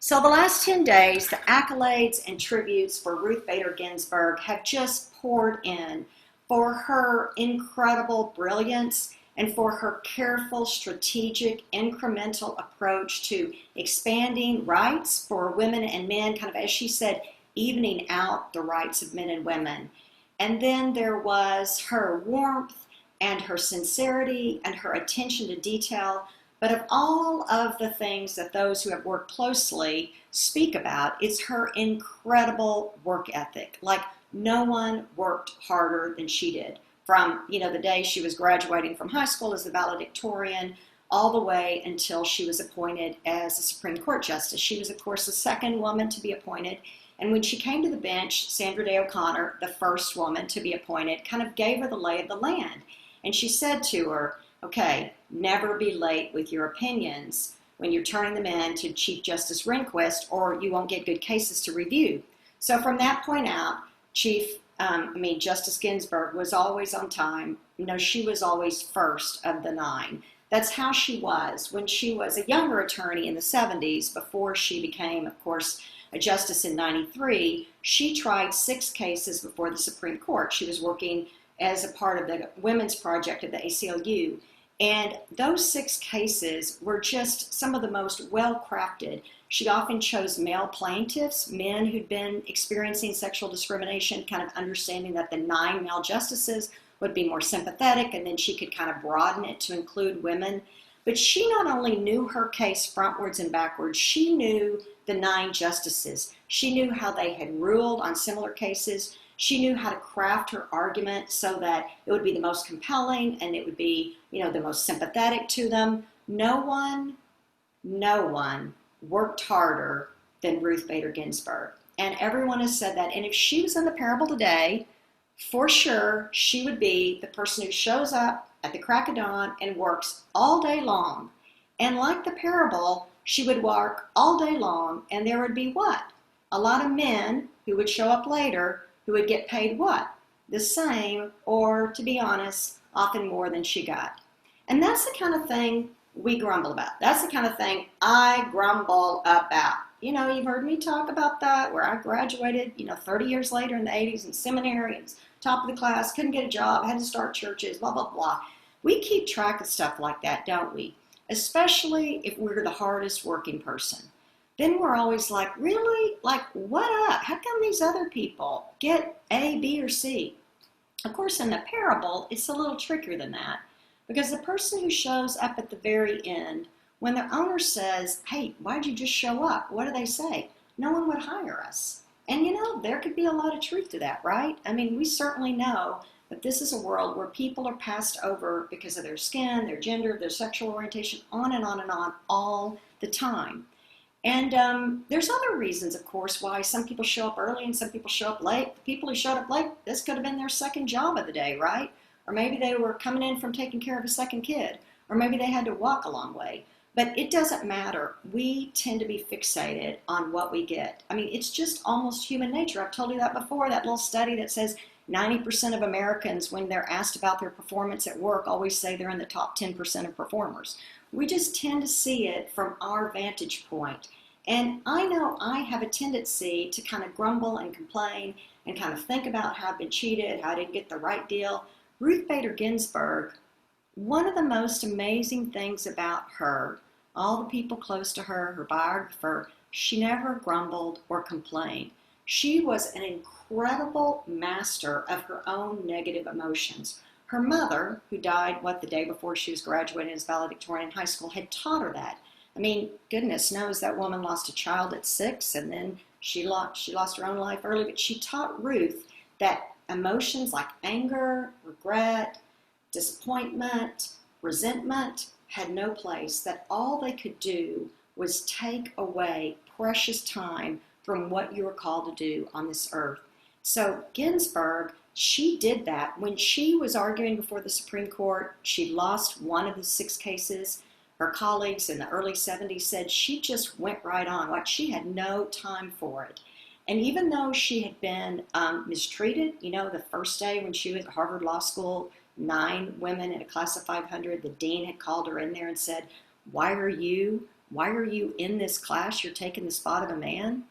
So the last 10 days, the accolades and tributes for Ruth Bader Ginsburg have just poured in for her incredible brilliance and for her careful, strategic, incremental approach to expanding rights for women and men, kind of, as she said, evening out the rights of men and women. And then there was her warmth and her sincerity and her attention to detail. But of all of the things that those who have worked closely speak about, it's her incredible work ethic. Like, no one worked harder than she did. From, the day she was graduating from high school as the valedictorian, all the way until she was appointed as a Supreme Court justice. She was, of course, the second woman to be appointed. And when she came to the bench, Sandra Day O'Connor, the first woman to be appointed, kind of gave her the lay of the land. And she said to her, okay, never be late with your opinions when you're turning them in to Chief Justice Rehnquist, or you won't get good cases to review. So from that point out, Justice Ginsburg was always on time. She was always first of the nine. That's how she was when she was a younger attorney in the 70s, before she became, of course, a justice in 93. She tried 6 cases before the Supreme Court. She was working as a part of the Women's Project of the ACLU. And those 6 cases were just some of the most well-crafted. She often chose male plaintiffs, men who'd been experiencing sexual discrimination, kind of understanding that the 9 male justices would be more sympathetic, and then she could kind of broaden it to include women. But she not only knew her case frontwards and backwards, she knew the 9 justices. She knew how they had ruled on similar cases. She knew how to craft her argument so that it would be the most compelling and it would be, the most sympathetic to them. No one worked harder than Ruth Bader Ginsburg. And everyone has said that. And if she was in the parable today, for sure, she would be the person who shows up at the crack of dawn and works all day long. And like the parable, she would work all day long, and there would be what? A lot of men who would show up later who would get paid what? The same, or to be honest, often more than she got. And that's the kind of thing we grumble about. That's the kind of thing I grumble about. You've heard me talk about that, where I graduated, 30 years later in the 80s in seminary, and was top of the class, couldn't get a job, had to start churches, blah, blah, blah. We keep track of stuff like that, don't we? Especially if we're the hardest working person. Then we're always like, really? Like, what up? How come these other people get A, B, or C? Of course, in the parable, it's a little trickier than that, because the person who shows up at the very end, when their owner says, hey, why'd you just show up? What do they say? No one would hire us. And there could be a lot of truth to that, right? We certainly know that this is a world where people are passed over because of their skin, their gender, their sexual orientation, on and on and on, all the time. And there's other reasons, of course, why some people show up early and some people show up late. The people who showed up late, this could have been their second job of the day, right? Or maybe they were coming in from taking care of a second kid. Or maybe they had to walk a long way. But it doesn't matter. We tend to be fixated on what we get. It's just almost human nature. I've told you that before, that little study that says 90% of Americans, when they're asked about their performance at work, always say they're in the top 10% of performers. We just tend to see it from our vantage point. And I know I have a tendency to kind of grumble and complain and kind of think about how I've been cheated, how I didn't get the right deal. Ruth Bader Ginsburg, one of the most amazing things about her, all the people close to her, her biographer, she never grumbled or complained. She was an incredible master of her own negative emotions. Her mother, who died, the day before she was graduating as valedictorian in high school, had taught her that. Goodness knows that woman lost a child at 6, and then she lost her own life early, but she taught Ruth that emotions like anger, regret, disappointment, resentment had no place, that all they could do was take away precious time from what you were called to do on this earth. So Ginsburg, she did that. When she was arguing before the Supreme Court, she lost one of the 6 cases. Her colleagues in the early 70s said she just went right on, like she had no time for it. And even though she had been mistreated, the first day when she was at Harvard Law School, 9 women in a class of 500, the dean had called her in there and said, why are you why are you in this class? You're taking the spot of a man.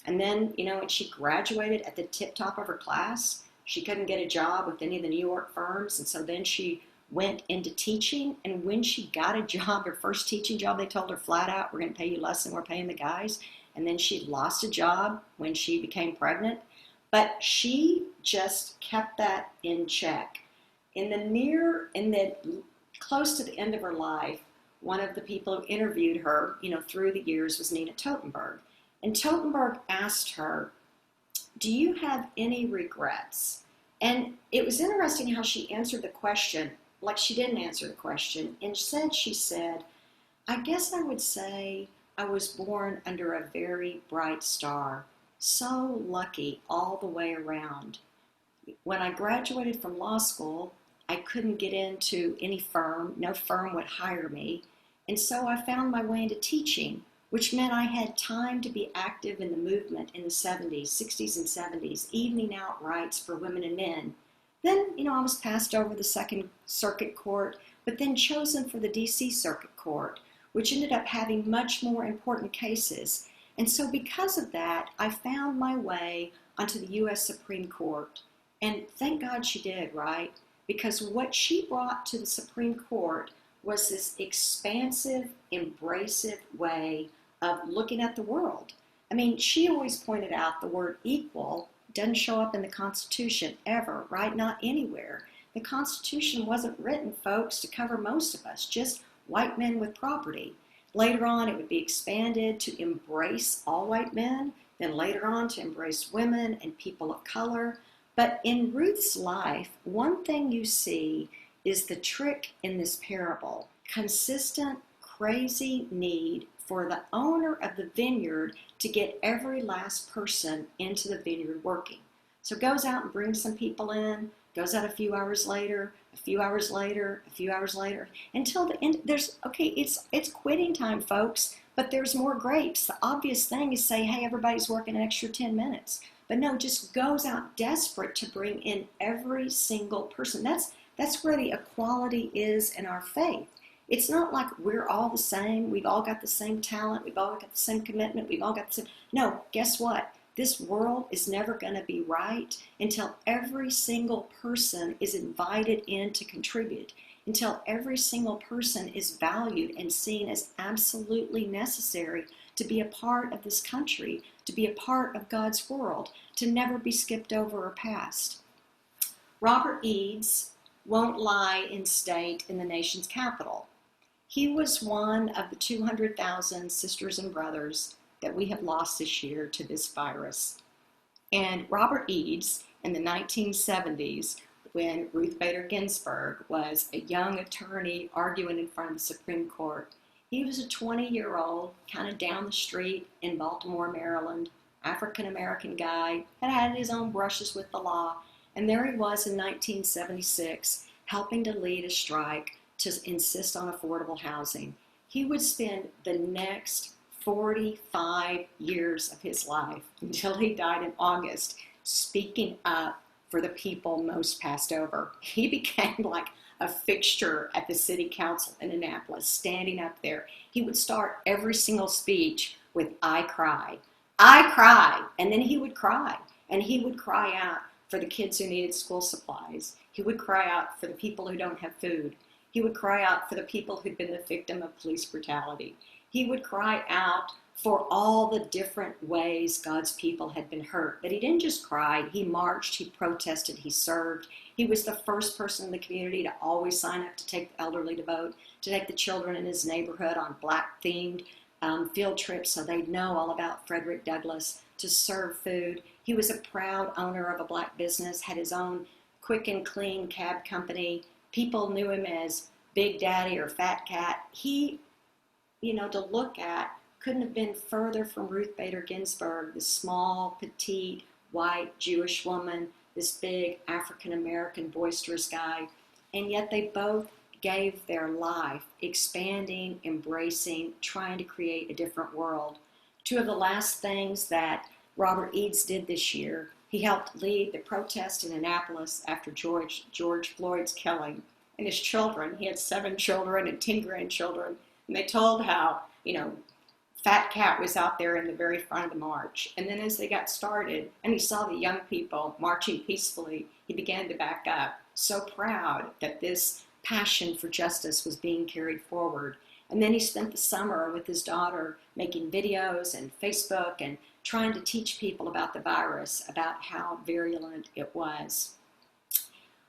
And then, when she graduated at the tip top of her class, she couldn't get a job with any of the New York firms. And so then she went into teaching. And when she got a job, her first teaching job, they told her flat out, we're going to pay you less than we're paying the guys. And then she lost a job when she became pregnant. But she just kept that in check. Close to the end of her life, one of the people who interviewed her, through the years was Nina Totenberg. And Totenberg asked her, do you have any regrets? And it was interesting how she answered the question, like she didn't answer the question. Instead, she said, I guess I would say I was born under a very bright star. So lucky all the way around. When I graduated from law school, I couldn't get into any firm. No firm would hire me. And so I found my way into teaching, which meant I had time to be active in the movement in the 70s, 60s and 70s, evening out rights for women and men. Then, I was passed over the Second Circuit Court, but then chosen for the D.C. Circuit Court, which ended up having much more important cases. And so because of that, I found my way onto the U.S. Supreme Court. And thank God she did, right? Because what she brought to the Supreme Court was this expansive, embracive way of looking at the world. I mean, she always pointed out the word equal doesn't show up in the Constitution ever, right? Not anywhere. The Constitution wasn't written, folks, to cover most of us, just white men with property. Later on, it would be expanded to embrace all white men, then later on to embrace women and people of color. But in Ruth's life, one thing you see is the trick in this parable. Consistent, crazy need for the owner of the vineyard to get every last person into the vineyard working. So goes out and brings some people in, goes out a few hours later, a few hours later, a few hours later, until the end. It's quitting time, folks, but there's more grapes. The obvious thing is say, hey, everybody's working an extra 10 minutes. But no, just goes out desperate to bring in every single person. That's where the equality is in our faith. It's not like we're all the same. We've all got the same talent. We've all got the same commitment. We've all got the same. No, guess what? This world is never going to be right until every single person is invited in to contribute, until every single person is valued and seen as absolutely necessary to be a part of this country, to be a part of God's world, to never be skipped over or passed. Robert Eads won't lie in state in the nation's capital. He was one of the 200,000 sisters and brothers that we have lost this year to this virus. And Robert Eads, in the 1970s, when Ruth Bader Ginsburg was a young attorney arguing in front of the Supreme Court, he was a 20-year-old, kind of down the street in Baltimore, Maryland, African-American guy, had his own brushes with the law. And there he was in 1976, helping to lead a strike to insist on affordable housing. He would spend the next 45 years of his life, until he died in August, speaking up for the people most passed over. He became like a fixture at the city council in Annapolis, standing up there. He would start every single speech with, I cry. I cry. And then he would cry. And he would cry out for the kids who needed school supplies. He would cry out for the people who don't have food. He would cry out for the people who'd been the victim of police brutality. He would cry out for all the different ways God's people had been hurt. But he didn't just cry. He marched, he protested, he served. He was the first person in the community to always sign up to take the elderly to vote, to take the children in his neighborhood on Black-themed field trips so they'd know all about Frederick Douglass, to serve food. He was a proud owner of a Black business, had his own quick and clean cab company. People knew him as Big Daddy or Fat Cat. He, to look at, couldn't have been further from Ruth Bader Ginsburg, this small, petite, white Jewish woman, this big African-American boisterous guy. And yet they both gave their life expanding, embracing, trying to create a different world. Two of the last things that Robert Eads did this year, he helped lead the protest in Annapolis after George Floyd's killing. And his children, he had 7 children and 10 grandchildren, and they told how, Fat Cat was out there in the very front of the march. And then as they got started and he saw the young people marching peacefully, he began to back up, so proud that this passion for justice was being carried forward. And then he spent the summer with his daughter making videos and Facebook and trying to teach people about the virus, about how virulent it was.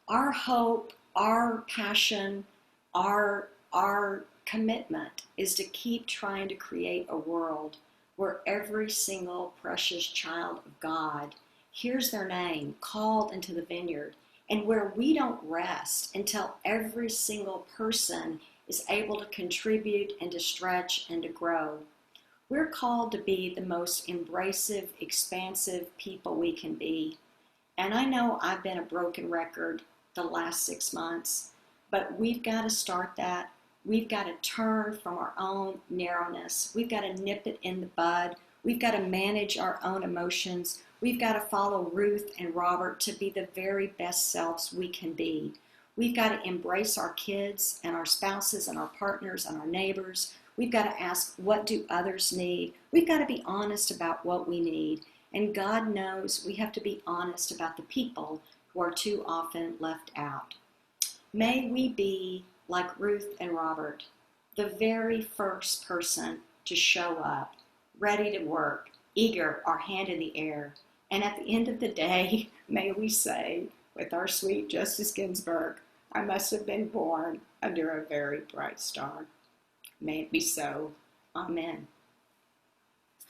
Our hope, our passion, our commitment is to keep trying to create a world where every single precious child of God hears their name called into the vineyard, and where we don't rest until every single person is able to contribute and to stretch and to grow. We're called to be the most embracive, expansive people we can be. And I know I've been a broken record the last 6 months, but we've got to start that. We've got to turn from our own narrowness. We've got to nip it in the bud. We've got to manage our own emotions. We've got to follow Ruth and Robert to be the very best selves we can be. We've got to embrace our kids and our spouses and our partners and our neighbors. We've got to ask, what do others need? We've got to be honest about what we need. And God knows we have to be honest about the people who are too often left out. May we be like Ruth and Robert, the very first person to show up, ready to work, eager, our hand in the air. And at the end of the day, may we say, with our sweet Justice Ginsburg, I must have been born under a very bright star. May it be so. Amen.